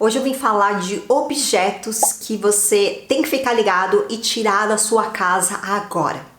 Hoje eu vim falar de objetos que você tem que ficar ligado e tirar da sua casa agora.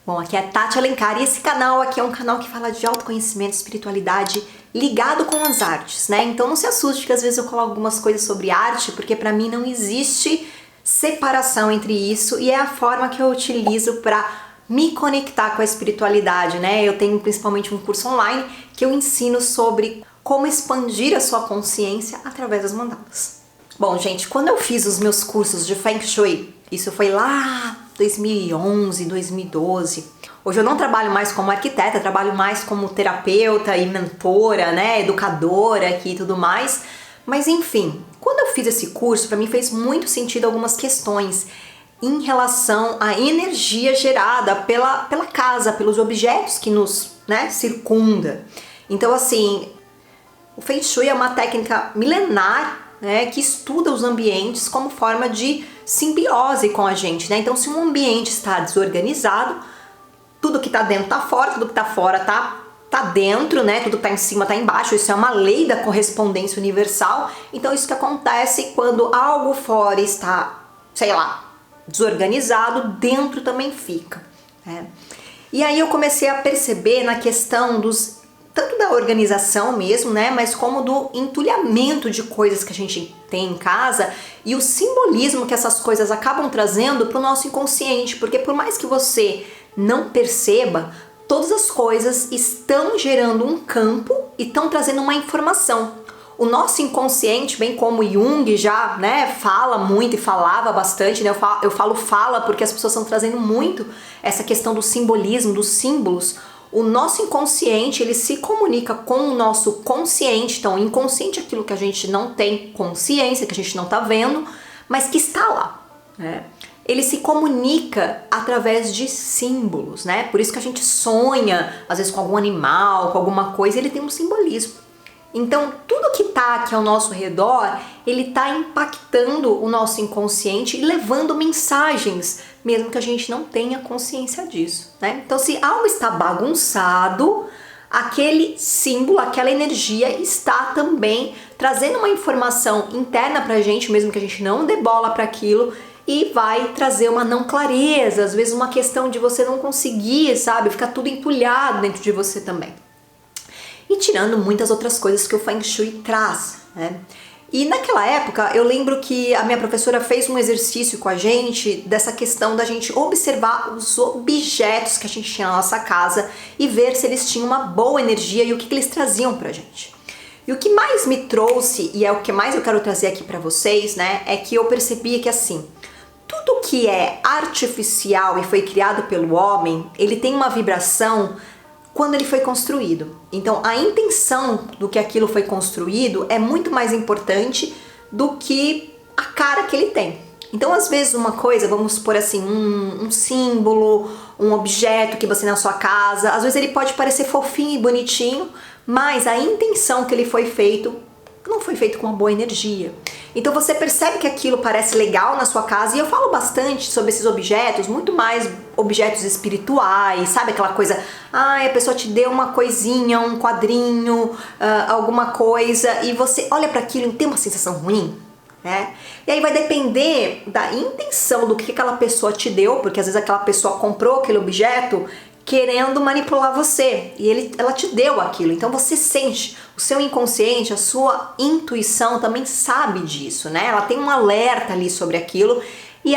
Bom, aqui é Tati Alencar e esse canal aqui é um canal que fala de autoconhecimento e espiritualidade ligado com as artes, né? Então não se assuste que às vezes eu coloco algumas coisas sobre arte, porque pra mim não existe separação entre isso e é a forma que eu utilizo para me conectar com a espiritualidade, né? Eu tenho principalmente um curso online que eu ensino sobre como expandir a sua consciência através das mandalas. Bom, gente, quando eu fiz os meus cursos de Feng Shui, isso foi lá 2011, 2012. Hoje eu não trabalho mais como arquiteta, trabalho mais como terapeuta e mentora, né, educadora aqui e tudo mais. Mas enfim, quando eu fiz esse curso, para mim fez muito sentido algumas questões em relação à energia gerada pela casa, pelos objetos que nos, né, circunda. Então assim, o Feng Shui é uma técnica milenar, né, que estuda os ambientes como forma de simbiose com a gente, né? Então, se um ambiente está desorganizado, tudo que está dentro está fora, tudo que está fora tá dentro, né? Tudo que está em cima está embaixo. Isso é uma lei da correspondência universal. Então, isso que acontece quando algo fora está, sei lá, desorganizado, dentro também fica, né? E aí eu comecei a perceber na questão dos tanto da organização mesmo, né, mas como do entulhamento de coisas que a gente tem em casa e o simbolismo que essas coisas acabam trazendo para o nosso inconsciente, porque por mais que você não perceba, todas as coisas estão gerando um campo e estão trazendo uma informação. O nosso inconsciente, bem como Jung já, né, fala muito e falava bastante, né, eu falo fala porque as pessoas estão trazendo muito essa questão do simbolismo, dos símbolos. O nosso inconsciente, ele se comunica com o nosso consciente. Então, o inconsciente é aquilo que a gente não tem consciência, que a gente não tá vendo, mas que está lá, né? Ele se comunica através de símbolos, né? Por isso que a gente sonha, às vezes, com algum animal, com alguma coisa, ele tem um simbolismo. Então, tudo que tá aqui ao nosso redor, ele tá impactando o nosso inconsciente e levando mensagens, mesmo que a gente não tenha consciência disso, né? Então, se algo está bagunçado, aquele símbolo, aquela energia está também trazendo uma informação interna pra gente, mesmo que a gente não dê bola para aquilo, e vai trazer uma não clareza, às vezes uma questão de você não conseguir, sabe? Ficar tudo entulhado dentro de você também. E tirando muitas outras coisas que o Feng Shui traz, né? E naquela época eu lembro que a minha professora fez um exercício com a gente dessa questão da gente observar os objetos que a gente tinha na nossa casa e ver se eles tinham uma boa energia e o que eles traziam pra gente. E o que mais me trouxe, e é o que mais eu quero trazer aqui pra vocês, né, é que eu percebi que assim, tudo que é artificial e foi criado pelo homem, ele tem uma vibração quando ele foi construído. Então a intenção do que aquilo foi construído é muito mais importante do que a cara que ele tem. Então às vezes uma coisa, vamos supor assim, um símbolo, um objeto que você tem na sua casa, às vezes ele pode parecer fofinho e bonitinho, mas a intenção que ele foi feito não foi feito com uma boa energia. Então você percebe que aquilo parece legal na sua casa, e eu falo bastante sobre esses objetos, muito mais objetos espirituais, sabe aquela coisa, a pessoa te deu uma coisinha, um quadrinho, alguma coisa, e você olha para aquilo e tem uma sensação ruim, né? E aí vai depender da intenção do que aquela pessoa te deu, porque às vezes aquela pessoa comprou aquele objeto querendo manipular você, e ela te deu aquilo, então você sente, o seu inconsciente, a sua intuição também sabe disso, né? Ela tem um alerta ali sobre aquilo, e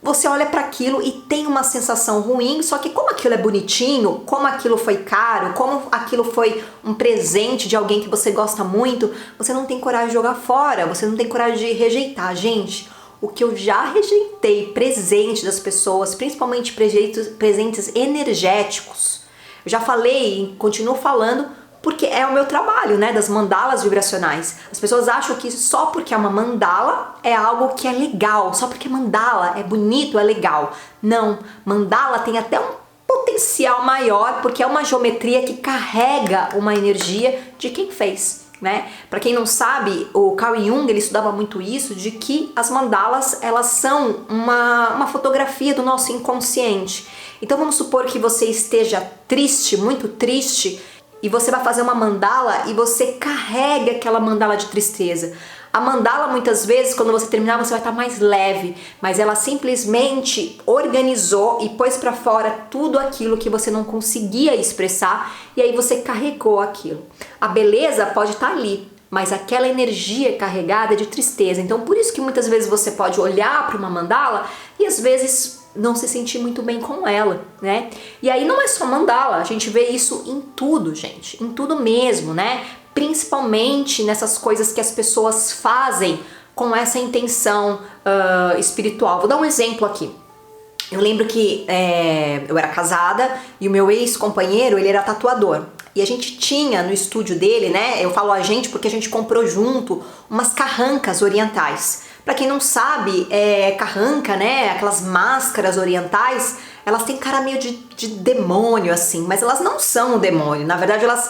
você olha para aquilo e tem uma sensação ruim, só que como aquilo é bonitinho, como aquilo foi caro, como aquilo foi um presente de alguém que você gosta muito, você não tem coragem de jogar fora, você não tem coragem de rejeitar. Gente, o que eu já rejeitei presente das pessoas, principalmente presentes energéticos, eu já falei e continuo falando porque é o meu trabalho, né, das mandalas vibracionais. As pessoas acham que só porque é uma mandala é algo que é legal, só porque mandala é bonito, é legal. Não, mandala tem até um potencial maior porque é uma geometria que carrega uma energia de quem fez. né? Para quem não sabe, o Carl Jung, ele estudava muito isso, de que as mandalas, elas são uma fotografia do nosso inconsciente. Então vamos supor que você esteja triste, muito triste, e você vai fazer uma mandala e você carrega aquela mandala de tristeza. A mandala, muitas vezes, quando você terminar, você vai estar mais leve, mas ela simplesmente organizou e pôs para fora tudo aquilo que você não conseguia expressar, e aí você carregou aquilo. A beleza pode estar ali, mas aquela energia carregada é de tristeza. Então, por isso que muitas vezes você pode olhar para uma mandala e às vezes não se sentir muito bem com ela, né? E aí não é só mandala, a gente vê isso em tudo, gente, em tudo mesmo, né? Principalmente nessas coisas que as pessoas fazem com essa intenção espiritual. Vou dar um exemplo aqui. Eu lembro que eu era casada e o meu ex-companheiro, ele era tatuador. E a gente tinha no estúdio dele, né? Eu falo a gente porque a gente comprou junto umas carrancas orientais. Pra quem não sabe, carranca, né? Aquelas máscaras orientais, elas têm cara meio de demônio, assim, mas elas não são um demônio. Na verdade, elas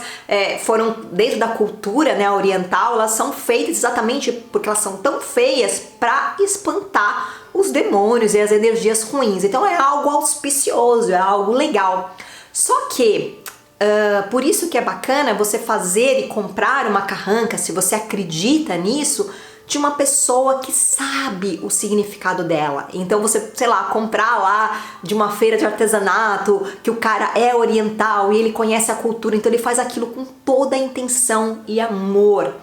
foram, dentro da cultura, né, oriental, elas são feitas exatamente porque elas são tão feias pra espantar os demônios e as energias ruins. Então é algo auspicioso, é algo legal. Só que por isso que é bacana você fazer e comprar uma carranca, se você acredita nisso, de uma pessoa que sabe o significado dela. Então você, sei lá, comprar lá de uma feira de artesanato, que o cara é oriental e ele conhece a cultura, então ele faz aquilo com toda a intenção e amor.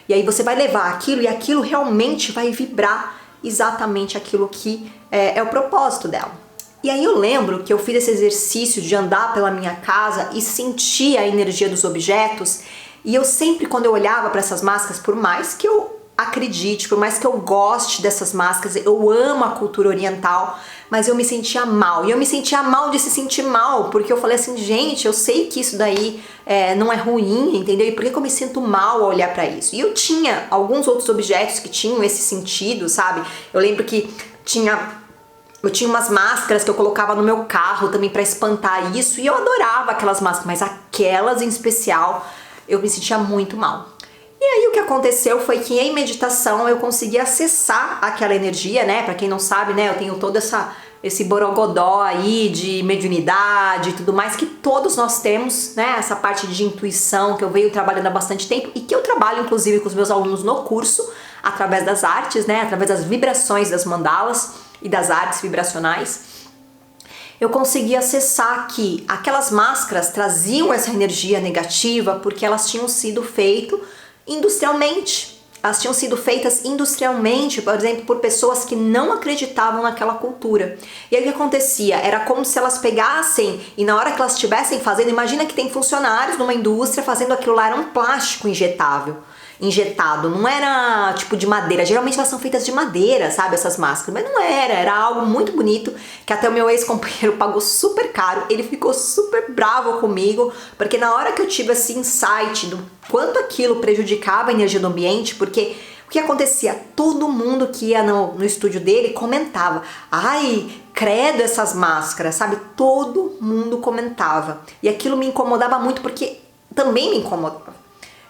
E aí você vai levar aquilo e aquilo realmente vai vibrar exatamente aquilo que é o propósito dela. E aí eu lembro que eu fiz esse exercício de andar pela minha casa e sentir a energia dos objetos, e eu sempre, quando eu olhava para essas máscaras, por mais que eu acredite, por mais que eu goste dessas máscaras, eu amo a cultura oriental, mas eu me sentia mal. E eu me sentia mal de se sentir mal, porque eu falei assim, gente, eu sei que isso daí não é ruim, entendeu? E por que eu me sinto mal ao olhar para isso? E eu tinha alguns outros objetos que tinham esse sentido, sabe? Eu lembro que eu tinha umas máscaras que eu colocava no meu carro também para espantar isso, e eu adorava aquelas máscaras, mas aquelas em especial eu me sentia muito mal. E aí o que aconteceu foi que em meditação eu consegui acessar aquela energia, né? Pra quem não sabe, né? Eu tenho todo esse borogodó aí de mediunidade e tudo mais que todos nós temos, né? Essa parte de intuição que eu venho trabalhando há bastante tempo e que eu trabalho inclusive com os meus alunos no curso, através das artes, né? Através das vibrações das mandalas e das artes vibracionais. Eu consegui acessar que aquelas máscaras traziam essa energia negativa porque elas tinham sido feitas industrialmente. Elas tinham sido feitas industrialmente, por exemplo, por pessoas que não acreditavam naquela cultura. E aí o que acontecia? Era como se elas pegassem e na hora que elas estivessem fazendo, imagina que tem funcionários numa indústria fazendo aquilo lá, era um plástico injetado, não era tipo de madeira, geralmente elas são feitas de madeira, sabe, essas máscaras, mas não era algo muito bonito, que até o meu ex-companheiro pagou super caro, ele ficou super bravo comigo, porque na hora que eu tive esse insight do quanto aquilo prejudicava a energia do ambiente, porque o que acontecia? Todo mundo que ia no estúdio dele comentava, ai, credo essas máscaras, sabe, todo mundo comentava, e aquilo me incomodava muito, porque também me incomodava.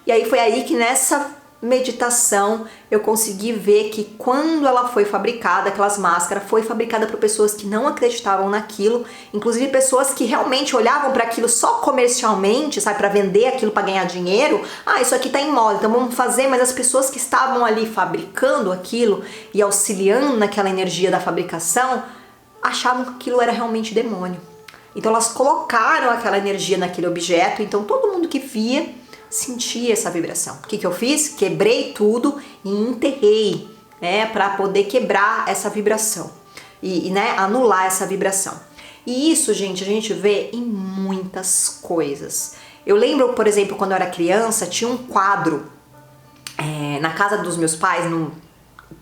E aí foi aí que nessa meditação eu consegui ver que quando ela foi fabricada, aquelas máscaras, foi fabricada por pessoas que não acreditavam naquilo, inclusive pessoas que realmente olhavam para aquilo só comercialmente, sabe, para vender aquilo para ganhar dinheiro. Ah, isso aqui tá em moda, então vamos fazer, mas as pessoas que estavam ali fabricando aquilo e auxiliando naquela energia da fabricação, achavam que aquilo era realmente demônio. Então elas colocaram aquela energia naquele objeto, então todo mundo que via sentia essa vibração. O que eu fiz? Quebrei tudo e enterrei, né, para poder quebrar essa vibração e né, anular essa vibração. E isso, gente, a gente vê em muitas coisas. Eu lembro, por exemplo, quando eu era criança, tinha um quadro na casa dos meus pais,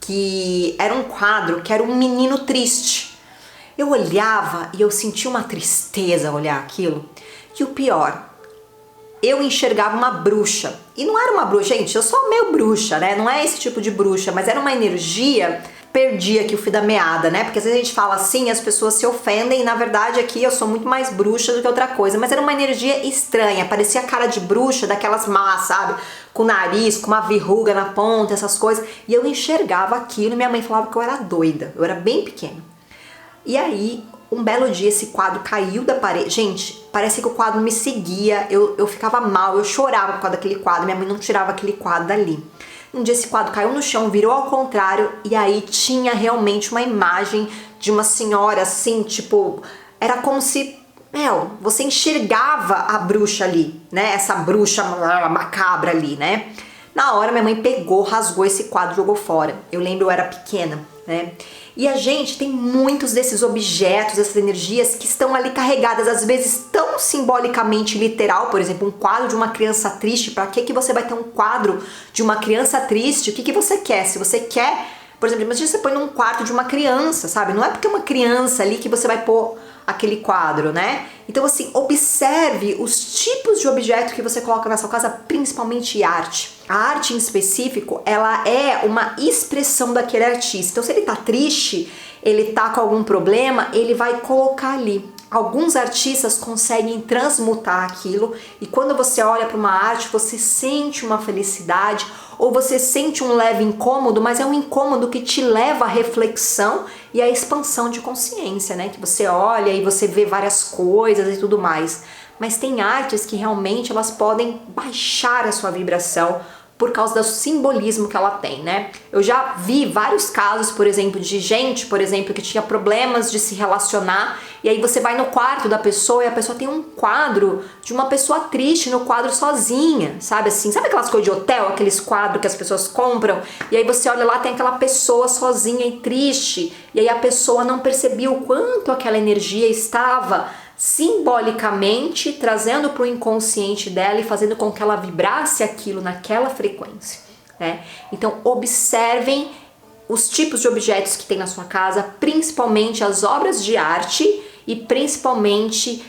que era um quadro que era um menino triste. Eu olhava e eu sentia uma tristeza ao olhar aquilo. E o pior, eu enxergava uma bruxa. E não era uma bruxa, gente, eu sou meio bruxa, né? Não é esse tipo de bruxa, mas era uma energia perdi aqui o fio da meada, né? Porque às vezes a gente fala assim, as pessoas se ofendem, e na verdade aqui eu sou muito mais bruxa do que outra coisa, mas era uma energia estranha, parecia cara de bruxa, daquelas más, sabe? Com o nariz, com uma verruga na ponta, essas coisas, e eu enxergava aquilo e minha mãe falava que eu era doida, eu era bem pequena. E aí, um belo dia esse quadro caiu da parede, gente, parece que o quadro me seguia, eu ficava mal, eu chorava por causa daquele quadro, minha mãe não tirava aquele quadro dali. Um dia esse quadro caiu no chão, virou ao contrário e aí tinha realmente uma imagem de uma senhora assim, tipo, era como se, você enxergava a bruxa ali, né? Essa bruxa macabra ali, né? Na hora minha mãe pegou, rasgou esse quadro, jogou fora. Eu lembro, eu era pequena, né? E a gente tem muitos desses objetos, essas energias que estão ali carregadas, às vezes tão simbolicamente literal, por exemplo, um quadro de uma criança triste. Para que você vai ter um quadro de uma criança triste? O que você quer? Se você quer, por exemplo, imagina você põe num quarto de uma criança, sabe? Não é porque é uma criança ali que você vai pôr aquele quadro, né? Então assim, observe os tipos de objeto que você coloca na sua casa, principalmente arte. A arte em específico, ela é uma expressão daquele artista. Então se ele tá triste, ele tá com algum problema, ele vai colocar ali. Alguns artistas conseguem transmutar aquilo e quando você olha para uma arte, você sente uma felicidade ou você sente um leve incômodo, mas é um incômodo que te leva à reflexão e à expansão de consciência, né? Que você olha e você vê várias coisas e tudo mais. Mas tem artes que realmente elas podem baixar a sua vibração por causa do simbolismo que ela tem, né? Eu já vi vários casos, por exemplo, de gente, por exemplo, que tinha problemas de se relacionar e aí você vai no quarto da pessoa e a pessoa tem um quadro de uma pessoa triste no quadro sozinha, sabe assim? Sabe aquelas coisas de hotel, aqueles quadros que as pessoas compram e aí você olha lá, tem aquela pessoa sozinha e triste e aí a pessoa não percebia o quanto aquela energia estava simbolicamente trazendo para o inconsciente dela e fazendo com que ela vibrasse aquilo naquela frequência, né? Então observem os tipos de objetos que tem na sua casa, principalmente as obras de arte e principalmente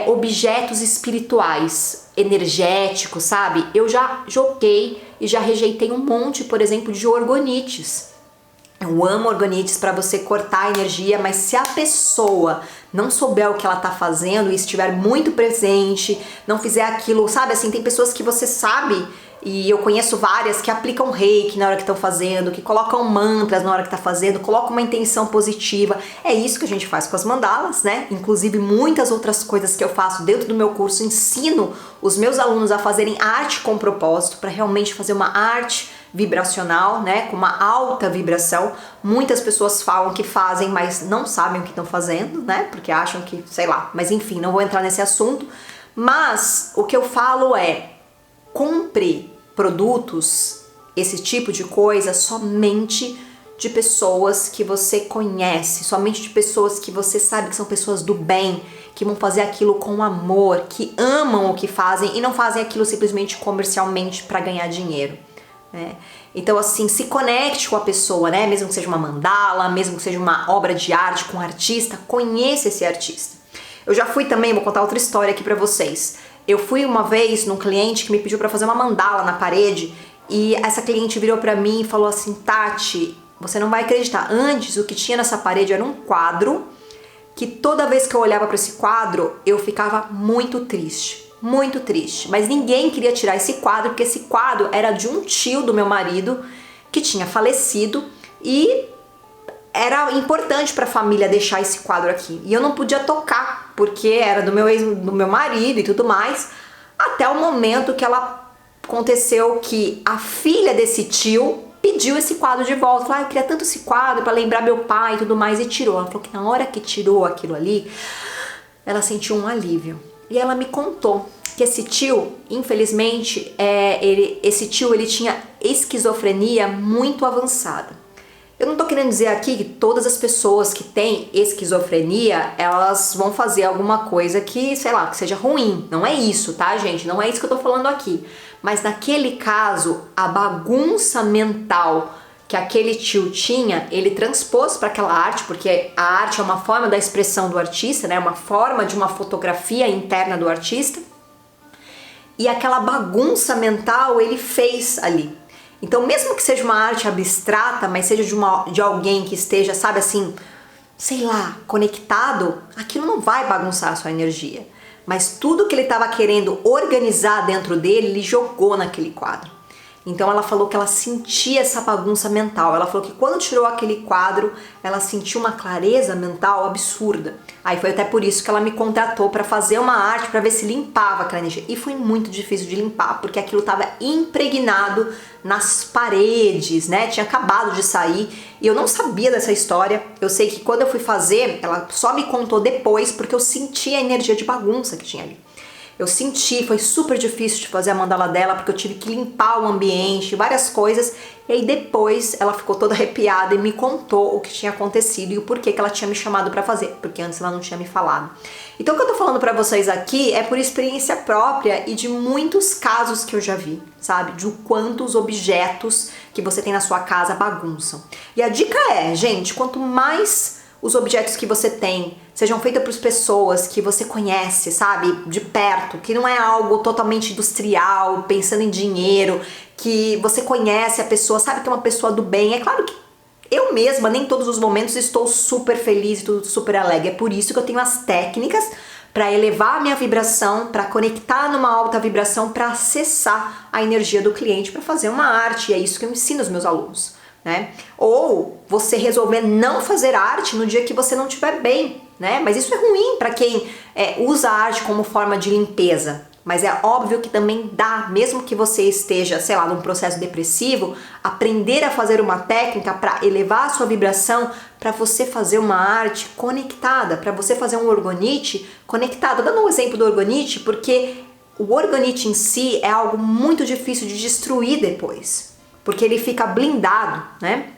objetos espirituais, energéticos, sabe? Eu já joguei e já rejeitei um monte, por exemplo, de orgonites. Eu amo orgonites para você cortar a energia, mas se a pessoa não souber o que ela tá fazendo e estiver muito presente, não fizer aquilo, sabe assim, tem pessoas que você sabe, e eu conheço várias que aplicam reiki na hora que estão fazendo, que colocam mantras na hora que tá fazendo, colocam uma intenção positiva. É isso que a gente faz com as mandalas, né? Inclusive muitas outras coisas que eu faço dentro do meu curso, ensino os meus alunos a fazerem arte com propósito, para realmente fazer uma arte vibracional, né, com uma alta vibração. Muitas pessoas falam que fazem, mas não sabem o que estão fazendo, né, porque acham que, sei lá, mas enfim, não vou entrar nesse assunto. Mas o que eu falo é, compre produtos, esse tipo de coisa, somente de pessoas que você conhece, somente de pessoas que você sabe que são pessoas do bem, que vão fazer aquilo com amor, que amam o que fazem e não fazem aquilo simplesmente comercialmente para ganhar dinheiro. Então assim, se conecte com a pessoa, né? Mesmo que seja uma mandala, mesmo que seja uma obra de arte com um artista, conheça esse artista. Eu já fui também, vou contar outra história aqui pra vocês. Eu fui uma vez num cliente que me pediu pra fazer uma mandala na parede e essa cliente virou pra mim e falou assim: Tati, você não vai acreditar, antes o que tinha nessa parede era um quadro que toda vez que eu olhava pra esse quadro eu ficava muito triste. Muito triste, mas ninguém queria tirar esse quadro porque esse quadro era de um tio do meu marido que tinha falecido e era importante para a família deixar esse quadro aqui e eu não podia tocar porque era do meu marido e tudo mais, até o momento que aconteceu que a filha desse tio pediu esse quadro de volta, falou: eu queria tanto esse quadro para lembrar meu pai e tudo mais, e tirou. Ela falou que na hora que tirou aquilo ali, ela sentiu um alívio. E ela me contou que esse tio, infelizmente, esse tio tinha esquizofrenia muito avançada. Eu não tô querendo dizer aqui que todas as pessoas que têm esquizofrenia, elas vão fazer alguma coisa que, sei lá, que seja ruim. Não é isso, tá, gente? Não é isso que eu tô falando aqui. Mas naquele caso, a bagunça mental que aquele tio tinha, ele transpôs para aquela arte, porque a arte é uma forma da expressão do artista, né? Uma forma de uma fotografia interna do artista. E aquela bagunça mental ele fez ali. Então, mesmo que seja uma arte abstrata, mas seja de alguém que esteja, sabe assim, sei lá, conectado, aquilo não vai bagunçar a sua energia. Mas tudo que ele estava querendo organizar dentro dele, ele jogou naquele quadro. Então ela falou que ela sentia essa bagunça mental. Ela falou que quando tirou aquele quadro, ela sentiu uma clareza mental absurda. Aí foi até por isso que ela me contratou para fazer uma arte para ver se limpava aquela energia. E foi muito difícil de limpar, porque aquilo estava impregnado nas paredes, né? Tinha acabado de sair e eu não sabia dessa história. Eu sei que quando eu fui fazer, ela só me contou depois, porque eu senti a energia de bagunça que tinha ali. Eu senti, foi super difícil de fazer a mandala dela, porque eu tive que limpar o ambiente, várias coisas. E aí depois ela ficou toda arrepiada e me contou o que tinha acontecido e o porquê que ela tinha me chamado pra fazer, porque antes ela não tinha me falado. Então o que eu tô falando pra vocês aqui é por experiência própria e de muitos casos que eu já vi, sabe? De o quanto os objetos que você tem na sua casa bagunçam. E a dica é, gente, quanto mais os objetos que você tem sejam feitos por pessoas que você conhece, sabe, de perto, que não é algo totalmente industrial, pensando em dinheiro, que você conhece a pessoa, sabe que é uma pessoa do bem. É claro que eu mesma, nem todos os momentos estou super feliz e tudo super alegre. É por isso que eu tenho as técnicas para elevar a minha vibração, para conectar numa alta vibração, para acessar a energia do cliente, para fazer uma arte. E é isso que eu ensino aos meus alunos, né? Ou você resolver não fazer arte no dia que você não estiver bem, né? Mas isso é ruim para quem usa a arte como forma de limpeza. Mas é óbvio que também dá, mesmo que você esteja, sei lá, num processo depressivo, aprender a fazer uma técnica para elevar a sua vibração, para você fazer uma arte conectada, para você fazer um orgonite conectado. Dando um exemplo do orgonite, porque o orgonite em si é algo muito difícil de destruir depois, porque ele fica blindado, né?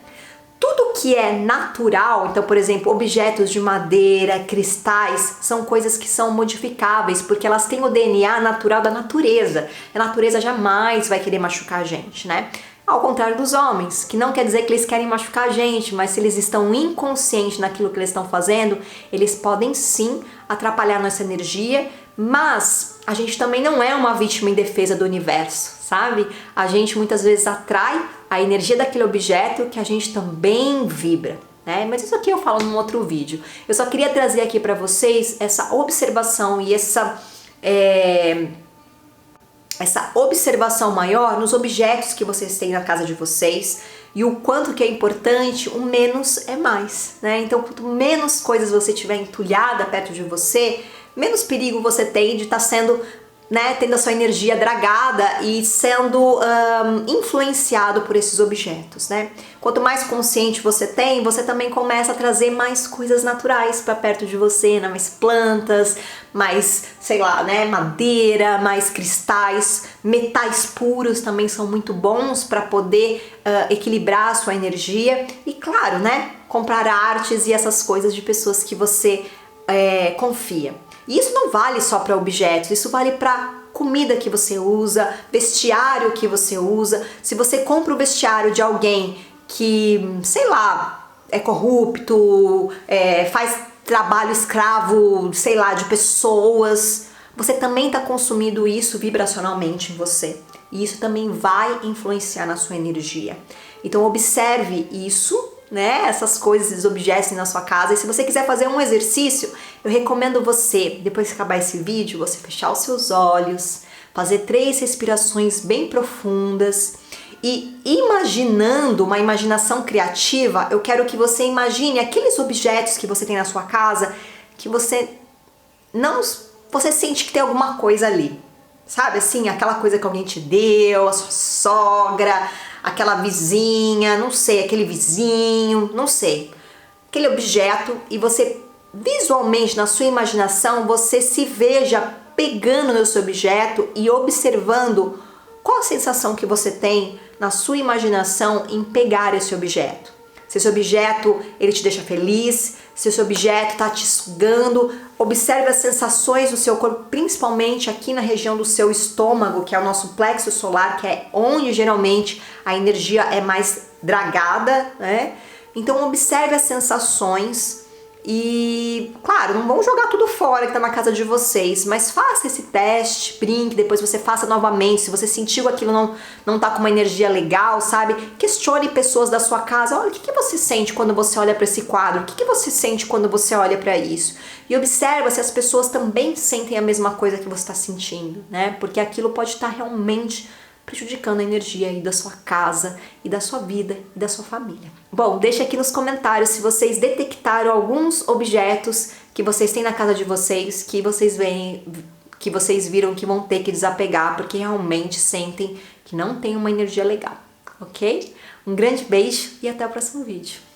Tudo que é natural, então, por exemplo, objetos de madeira, cristais, são coisas que são modificáveis, porque elas têm o DNA natural da natureza. A natureza jamais vai querer machucar a gente, né? Ao contrário dos homens, que não quer dizer que eles querem machucar a gente, mas se eles estão inconscientes naquilo que eles estão fazendo, eles podem sim atrapalhar nossa energia, mas a gente também não é uma vítima indefesa do universo, sabe? A gente muitas vezes atrai a energia daquele objeto que a gente também vibra, né? Mas isso aqui eu falo num outro vídeo. Eu só queria trazer aqui para vocês essa observação e essa observação maior nos objetos que vocês têm na casa de vocês e o quanto que é importante, o menos é mais, né? Então, quanto menos coisas você tiver entulhada perto de você, menos perigo você tem de estar sendo, né, tendo a sua energia dragada e sendo influenciado por esses objetos, né? Quanto mais consciente você tem, você também começa a trazer mais coisas naturais para perto de você, né? Mais plantas, mais, sei lá, né, madeira, mais cristais, metais puros também são muito bons para poder equilibrar a sua energia e, claro, né, comprar artes e essas coisas de pessoas que você confia. E isso não vale só para objetos, isso vale para comida que você usa, vestiário que você usa. Se você compra o vestiário de alguém que, sei lá, é corrupto, faz trabalho escravo, sei lá, de pessoas, você também está consumindo isso vibracionalmente em você. E isso também vai influenciar na sua energia. Então observe isso, né, essas coisas, esses objetos na sua casa. E se você quiser fazer um exercício, eu recomendo você, depois que acabar esse vídeo, você fechar os seus olhos, fazer 3 respirações bem profundas e imaginando, uma imaginação criativa, eu quero que você imagine aqueles objetos que você tem na sua casa que você sente que tem alguma coisa ali, sabe assim, aquela coisa que alguém te deu, a sua sogra, aquela vizinha, não sei, aquele vizinho, não sei, aquele objeto, e você visualmente, na sua imaginação, você se veja pegando nesse objeto e observando qual a sensação que você tem na sua imaginação em pegar esse objeto. Se esse objeto ele te deixa feliz, se esse objeto está te sugando, observe as sensações do seu corpo, principalmente aqui na região do seu estômago, que é o nosso plexo solar, que é onde geralmente a energia é mais dragada, né? Então observe as sensações E, claro, não vão jogar tudo fora que tá na casa de vocês, mas faça esse teste, brinque, depois você faça novamente. Se você sentiu aquilo não tá com uma energia legal, sabe? Questione pessoas da sua casa. Olha, o que você sente quando você olha para esse quadro? O que você sente quando você olha para isso? E observa se as pessoas também sentem a mesma coisa que você está sentindo, né? Porque aquilo pode estar realmente prejudicando a energia aí da sua casa e da sua vida e da sua família. Bom, deixa aqui nos comentários se vocês detectaram alguns objetos que vocês têm na casa de vocês, que vocês veem, que vocês viram que vão ter que desapegar porque realmente sentem que não tem uma energia legal, ok? Um grande beijo e até o próximo vídeo.